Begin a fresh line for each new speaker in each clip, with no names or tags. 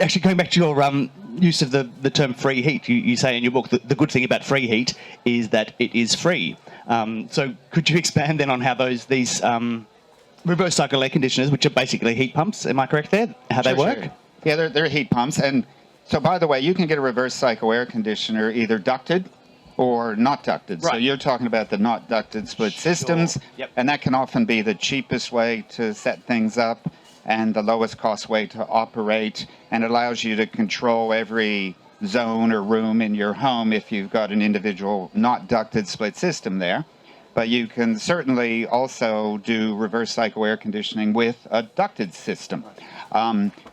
actually, going back to your use of the term free heat, you say in your book that the good thing about free heat is that it is free. So could you expand then on how these reverse cycle air conditioners, which are basically heat pumps, am I correct there, how they work?
Sure. Yeah, they're heat pumps. And so, by the way, you can get a reverse cycle air conditioner either ducted or not ducted.
Right.
So you're talking about the not ducted split systems,
Yep.
and that can often be the cheapest way to set things up and the lowest cost way to operate, and it allows you to control every zone or room in your home if you've got an individual not ducted split system there. But you can certainly also do reverse cycle air conditioning with a ducted system.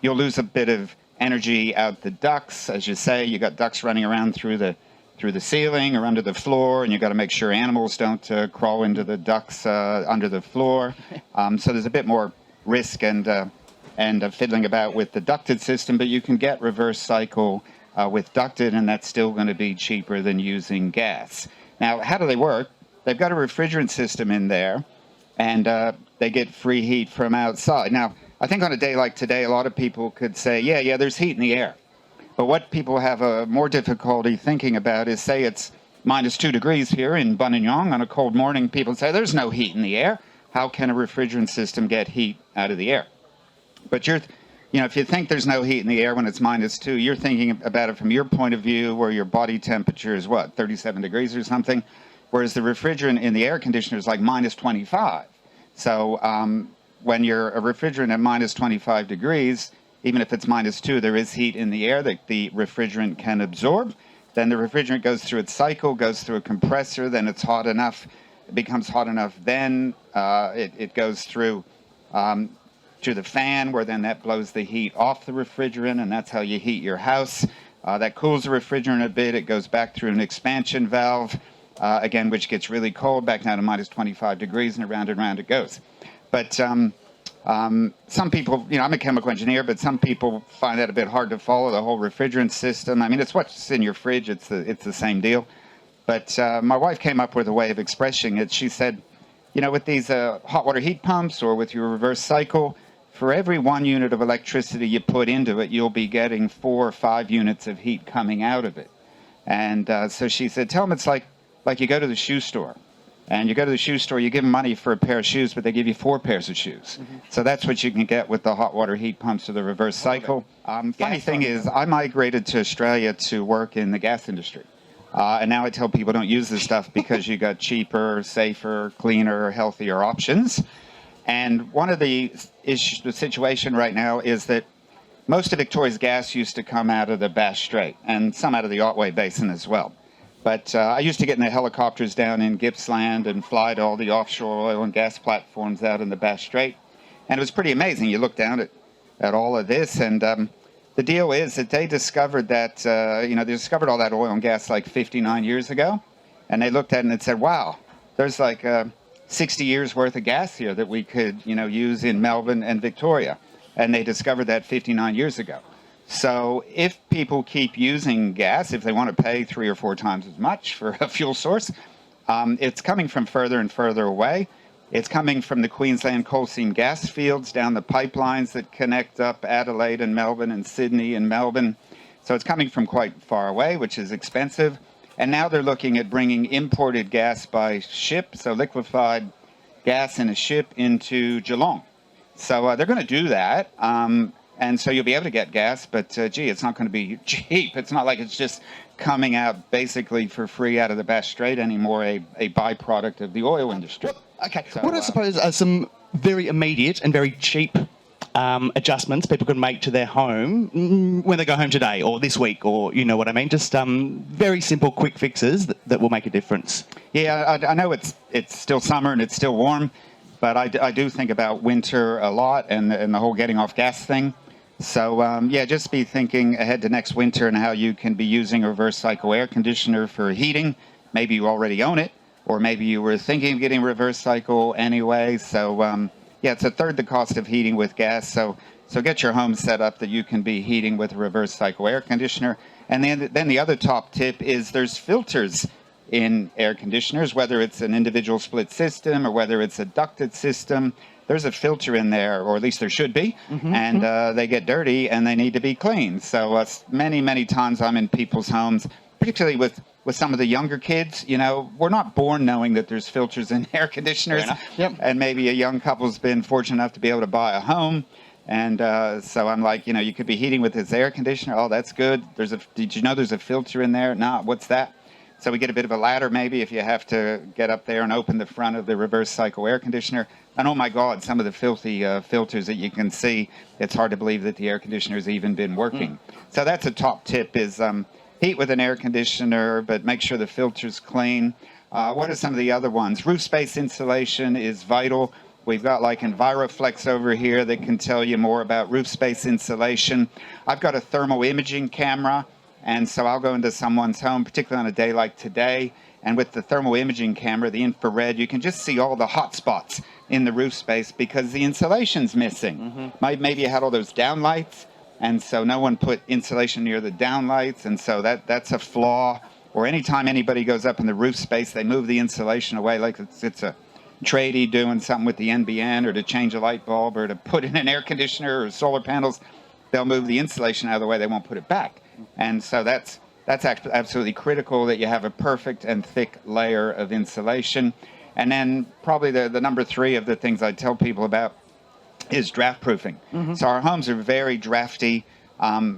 You'll lose a bit of energy out the ducts. As you say, you got ducts running around through the ceiling or under the floor, and you've got to make sure animals don't crawl into the ducts under the floor. So there's a bit more risk and fiddling about with the ducted system, but you can get reverse cycle with ducted, and that's still going to be cheaper than using gas. Now, how do they work? They've got a refrigerant system in there, and they get free heat from outside. Now, I think on a day like today, a lot of people could say, yeah, there's heat in the air. But what people have a more difficulty thinking about is, say it's -2 degrees here in Buninyong on a cold morning. People say there's no heat in the air. How can a refrigerant system get heat out of the air? But if you think there's no heat in the air when it's -2, you're thinking about it from your point of view, where your body temperature is 37 degrees or something, whereas the refrigerant in the air conditioner is like -25. So when you're a refrigerant at -25 degrees, even if it's -2, there is heat in the air that the refrigerant can absorb. Then the refrigerant goes through its cycle, goes through a compressor, then it's hot enough, it becomes hot enough, then it goes through to the fan, where then that blows the heat off the refrigerant, and that's how you heat your house. That cools the refrigerant a bit, it goes back through an expansion valve, again, which gets really cold, back down to -25 degrees, and around it goes. But some people, I'm a chemical engineer, but some people find that a bit hard to follow, the whole refrigerant system. I mean, it's what's in your fridge, it's the same deal. But my wife came up with a way of expressing it. She said, with these hot water heat pumps or with your reverse cycle, for every 1 unit of electricity you put into it, you'll be getting 4 or 5 units of heat coming out of it. And so she said, tell them it's like you go to the shoe store. And you go to the shoe store, you give them money for a pair of shoes, but they give you 4 pairs of shoes. Mm-hmm. So that's what you can get with the hot water heat pumps or the reverse cycle. Funny thing is, I migrated to Australia to work in the gas industry. And now I tell people don't use this stuff because you got cheaper, safer, cleaner, healthier options. And one of the situation right now is that most of Victoria's gas used to come out of the Bass Strait and some out of the Otway Basin as well. But I used to get in the helicopters down in Gippsland and fly to all the offshore oil and gas platforms out in the Bass Strait. And it was pretty amazing. You look down at all of this, and the deal is that they discovered that, they discovered all that oil and gas like 59 years ago. And they looked at it and said, wow, there's like 60 years worth of gas here that we could, use in Melbourne and Victoria. And they discovered that 59 years ago. So if people keep using gas, if they want to pay 3 or 4 times as much for a fuel source, it's coming from further and further away. It's coming from the Queensland coal seam gas fields down the pipelines that connect up Adelaide and Melbourne and Sydney and Melbourne. So it's coming from quite far away, which is expensive. And now they're looking at bringing imported gas by ship, so liquefied gas in a ship into Geelong. So they're going to do that. And so you'll be able to get gas, but it's not going to be cheap. It's not like it's just coming out basically for free out of the Bass Strait anymore, a byproduct of the oil industry.
Okay,
so,
what I suppose are some very immediate and very cheap adjustments people can make to their home when they go home today or this week, or you know what I mean? Just very simple, quick fixes that will make a difference.
Yeah, I know it's still summer and it's still warm, but I do think about winter a lot and the whole getting off gas thing. So, just be thinking ahead to next winter and how you can be using a reverse cycle air conditioner for heating. Maybe you already own it, or maybe you were thinking of getting reverse cycle anyway. So, it's a third the cost of heating with gas. So get your home set up that you can be heating with a reverse cycle air conditioner. And then the other top tip is there's filters in air conditioners, whether it's an individual split system or whether it's a ducted system. there's a filter in there, or at least there should be, and they get dirty and they need to be cleaned. So many times I'm in people's homes, particularly with some of the younger kids. We're not born knowing that there's filters in air conditioners.
Yep.
And maybe a young couple's been fortunate enough to be able to buy a home. And so I'm like, you could be heating with this air conditioner. Oh, that's good. Did you know there's a filter in there? Nah, what's that? So we get a bit of a ladder maybe if you have to get up there and open the front of the reverse cycle air conditioner. And oh my God, some of the filthy filters that you can see, it's hard to believe that the air conditioner has even been working. So that's a top tip is heat with an air conditioner, but make sure the filter's clean. What are some of the other ones? Roof space insulation is vital. We've got like EnviroFlex over here that can tell you more about roof space insulation. I've got a thermal imaging camera, and so I'll go into someone's home, particularly on a day like today, and with the thermal imaging camera, the infrared, you can just see all the hot spots in the roof space because the insulation's missing. Maybe you had all those downlights, and so no one put insulation near the downlights, and so that's a flaw. Or anytime anybody goes up in the roof space, they move the insulation away like it's a tradie doing something with the NBN, or to change a light bulb, or to put in an air conditioner or solar panels. They'll move the insulation out of the way. They won't put it back. And so that's absolutely critical that you have a perfect and thick layer of insulation. And then probably the number 3 of the things I tell people about is draft proofing. So our homes are very drafty.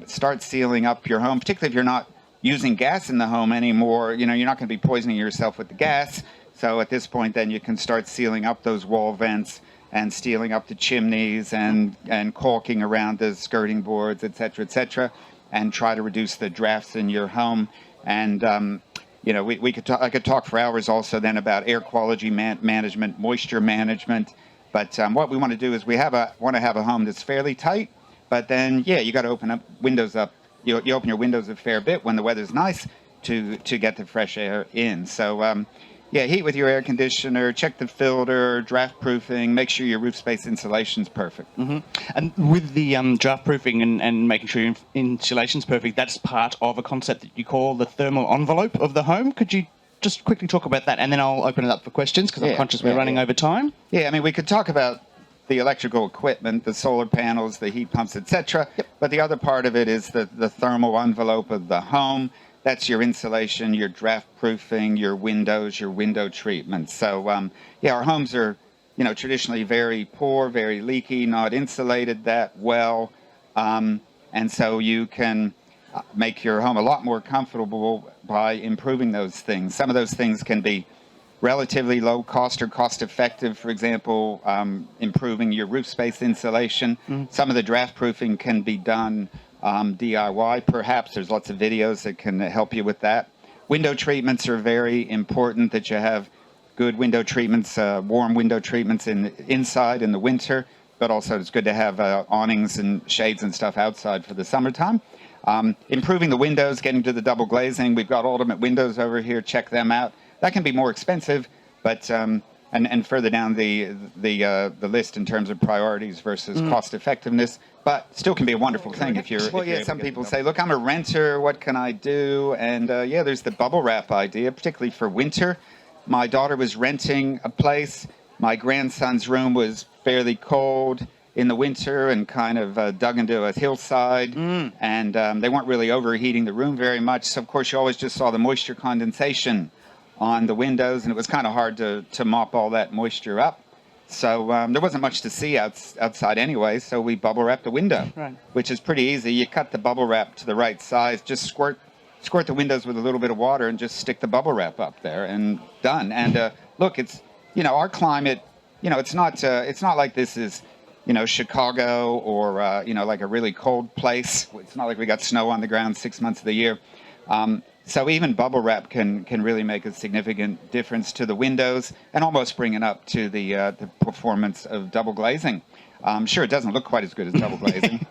Start sealing up your home, particularly if you're not using gas in the home anymore. You're not going to be poisoning yourself with the gas. So at this point, then you can start sealing up those wall vents and sealing up the chimneys and caulking around the skirting boards, et cetera, and try to reduce the drafts in your home. And I could talk for hours also then about air quality management, moisture management. But what we want to do is we want to have a home that's fairly tight. But then you got to open windows up. You open your windows a fair bit when the weather's nice to get the fresh air in. So heat with your air conditioner, check the filter, draft proofing, make sure your roof space insulation's perfect.
And with the draft proofing and making sure your insulation's perfect, that's part of a concept that you call the thermal envelope of the home. Could you just quickly talk about that, and then I'll open it up for questions because I'm conscious we're running over time.
Yeah, I mean, we could talk about the electrical equipment, the solar panels, the heat pumps, etc. But the other part of it is the thermal envelope of the home. That's your insulation, your draft proofing, your windows, your window treatment. So, our homes are, traditionally very poor, very leaky, not insulated that well. And so you can make your home a lot more comfortable by improving those things. Some of those things can be relatively low cost or cost effective. For example, improving your roof space insulation. Some of the draft proofing can be done DIY, perhaps. There's lots of videos that can help you with that. Window treatments are very important, that you have good window treatments, warm window treatments inside in the winter, but also it's good to have awnings and shades and stuff outside for the summertime. Improving the windows, getting to the double glazing. We've got Ultimate Windows over here. Check them out. That can be more expensive, but and further down the list in terms of priorities versus cost effectiveness, but still can be a wonderful thing if you're. Some people say, "Look, I'm a renter. What can I do?" And there's the bubble wrap idea, particularly for winter. My daughter was renting a place. My grandson's room was fairly cold in the winter and kind of dug into a hillside, and they weren't really overheating the room very much. So of course you always just saw the moisture condensation on the windows, and it was kind of hard to mop all that moisture up. So there wasn't much to see outside anyway, so we bubble wrapped the window, which is pretty easy. You cut the bubble wrap to the right size, just squirt the windows with a little bit of water and just stick the bubble wrap up there, and done. And look, it's, our climate, it's not like this is, Chicago or, like a really cold place. It's not like we got snow on the ground 6 months of the year. So even bubble wrap can really make a significant difference to the windows and almost bring it up to the performance of double glazing. Sure, it doesn't look quite as good as double glazing,